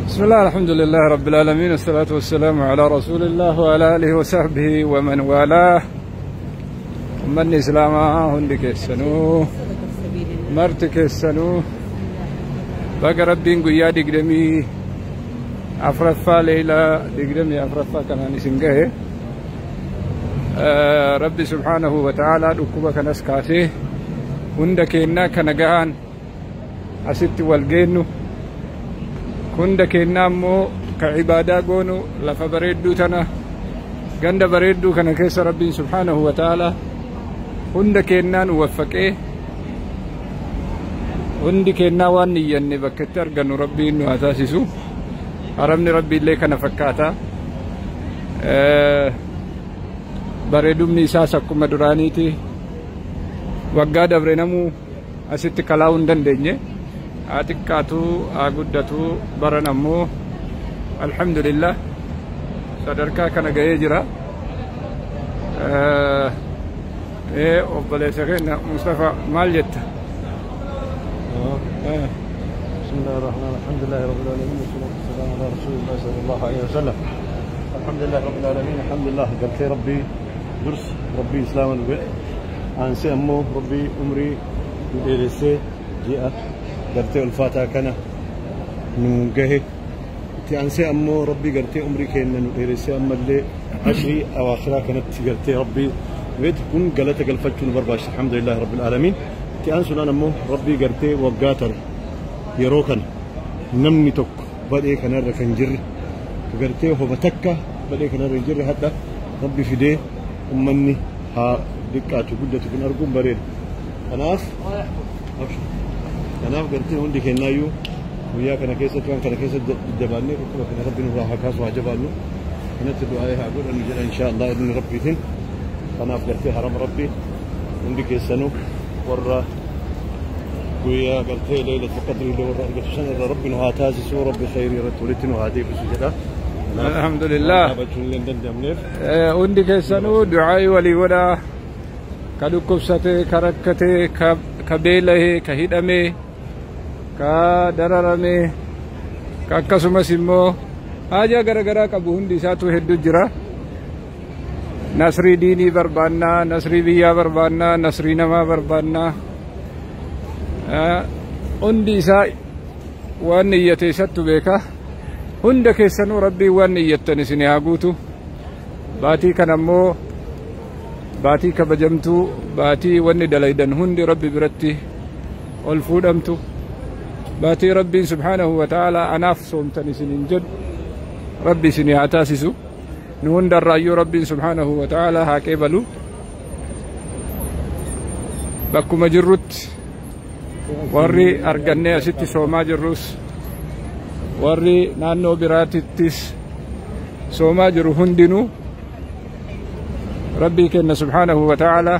بسم الله الحمد لله رب العالمين والصلاة والسلام على رسول الله وعلى آله وصحبه ومن والاه من إسلام هندك السنو مرتك السنو بقى ربين قيا دقدمي أفرفا ليلة دقدمي أفرفا كان نسنقه ربي سبحانه وتعالى ركوبك نسكاته هندك إنك نجان أسيت والجنو هند كنامو كعبادة قونو لفبردو تنا جند بردو كان كيس ربي سبحانه وتعالى هند كنان وفقه هند كنا واني بكتر جنو ربي إنه أساسيسو أرمني ربي اللي كان فكاتا بردو من إساسكم مدرانيتي وقاد برنامو أسيت كلاون دندنye atikatu aguddatu baranammo alhamdulillah sadarka kana gaye jira obbalesa kena Mustafa Maljetta بسم الله الرحمن الرحيم الحمد لله رب العالمين والصلاة والسلام على رسول الله صلى الله عليه وسلم الحمد لله رب العالمين الحمد لله قلت ربي درس ربي إسلام البيت عن سأمه ربي أمري ودرسه جاء قرتي الفاتحة كان نوجه تأنسي أمه ربي قرتي عمري كأن ندرسي أما اللي عشري أواخرها كانت قرتي ربي بيت كن قالت قلفت برباش الحمد لله رب العالمين تأنسون أنا أمه ربي قرتي وقاتر يروكن نمني توك بدي كان ركن جر قرتي هو بتكة بدي كان رجر هذا ربي في ده أمني ها دكاتو بدي تكون أرجوم بريد أنا أبشر أنا قلت عندي كنايو ويا كنا كيسة كان كيسة جبالني وكنا ربي نراها كاس وعجبالنا أنا تدعي أقول إن شاء الله إذن ربي ثين أنا قلت حرام ربي عندي كيسانو ورا ويا قلت ليلة القدر اللي ورا قلت سنة ربي نهاتازي سو ربي خيري رتولتنا وهذه بسجدة الحمد لله عندي كيسانو دعائي ولي ولا كادو كبسته كركته كبيله كهدمه كدررمه كاكسمس immoo haja garagara qabu hundi isaatu heddu jira nasri diini barbaanna nasri biyya barbaanna nasri nama barbaanna hundi isaa waan niyyate isattu beeka hunda keessanu rabbi waan niyyatan isin haa guutu baatii kanammoo baatii kabajamtu baatii wanni dalaydan hundi rabbi biratti ol fuudhamtu baatii rabbiin subhaanahu wa ta'ala anaaf soomtan isinin jedhu rabbi isin haa taasisu nu hundarraayyuu rabbiin subhaanahu wa ta'ala haa qeebalu bakkuma jirrutti warri argannee asitti soomaa jirrus warri naannoo biraatittis soomaa jiru hundinuu ربي كن سبحانه وتعالى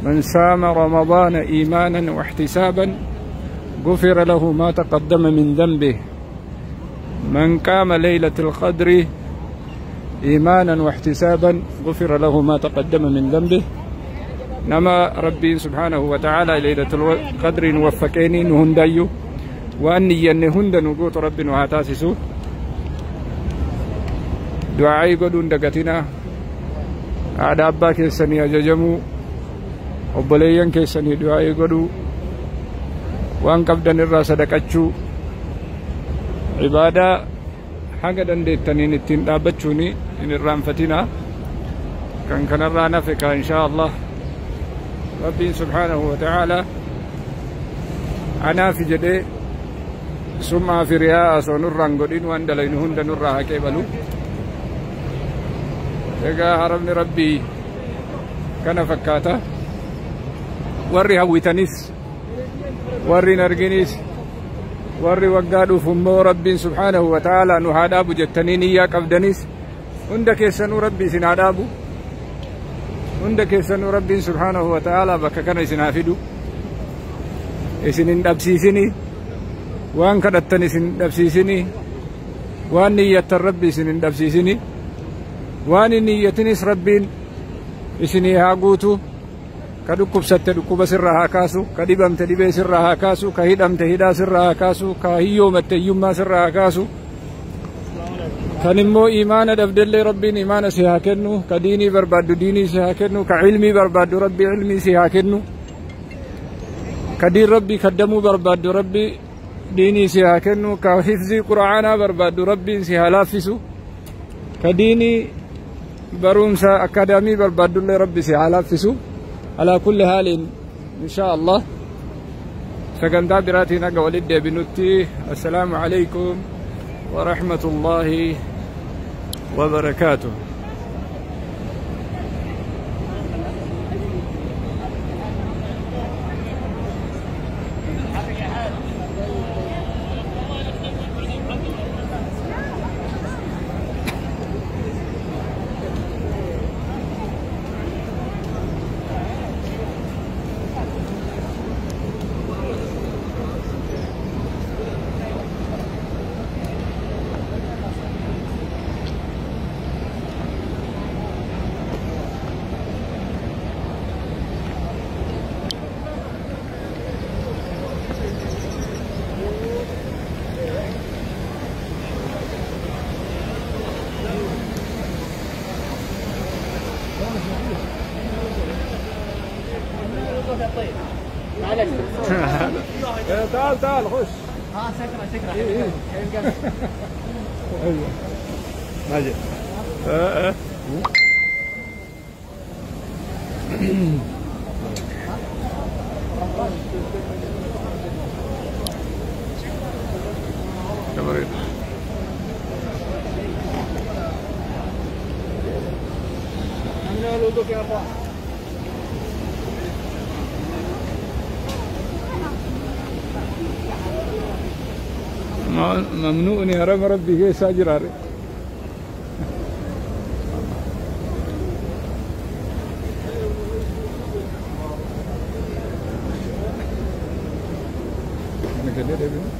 من سام رمضان إيمانا واحتسابا غفر له ما تقدم من ذنبه من قام ليلة القدر إيمانا واحتسابا غفر له ما تقدم من ذنبه نما ربي سبحانه وتعالى ليلة القدر وفكيني نهنديو وأني ينهند نقوط ربي وهاتاسسو دعائي قدون دقتنا ada abba keessanii ajajamu obboleeyyan keessanii du'aa godhu waan qabdan irraa sadaqachuu ibaadaa haga dandeettaniin ittiin dhaabbachuuni in irraanfatina kan kanarraa nafe ka inshaa Allah rabbiin subhaanahu wa ta'ala anaafi jedhee summaa fi riyaa osoo nurraan godhin waan dalaynu hunda nurraa haa qeebalu egaa harabni rabbii kana fakkaata warri hawwitanis warri hin arginis warri waggaa dhufu immoo rabbiin subhaanahu wa ta'aalaa nu haa dhaabu jettanii niyyaa qabdanis hunda keessanuu rabbi isin haa dhaabu hunda keessanuu rabbiin subhaanahu wa ta'aalaa bakka kana isin haa fidu isin hin dhabsiisini waan kadhattan isin hin dhabsiisini waan niyyattan rabbi isin hin dhabsiisini waan hin niyyatinis rabbiin isinii haa guutu ka dhukkubsatte dhukkuba sirraa haa kaasu ka dhibamte dhibee sirraa haa kaasu ka hidhamte hidhaa sirraa haa kaasu ka hiyyoomatte hiyyummaa sirraa haa kaasu kan immoo imaana dhabdellee rabbiin imaana si haa kennu ka diinii barbaaddu diinii si haa kennu ka ilmii barbaaddu rabbi ilmii si haa kennu ka diin rabbii kaddamuu barbaaddu rabbi diinii si haa kennu ka hifzii qura'aanaa barbaaddu rabbiin si haa laaffisu ka diinii barumsa akaadaamii barbaaddullee rabbi si haa laaffisu على كل حال إن شاء الله سكنتا براتي نقا ولد بنتي السلام عليكم ورحمة الله وبركاته تعال تعال خش شكرا ايوه ماجد ممنوع يا رب ربي كيف ساجر عليه أنا كده ده بينه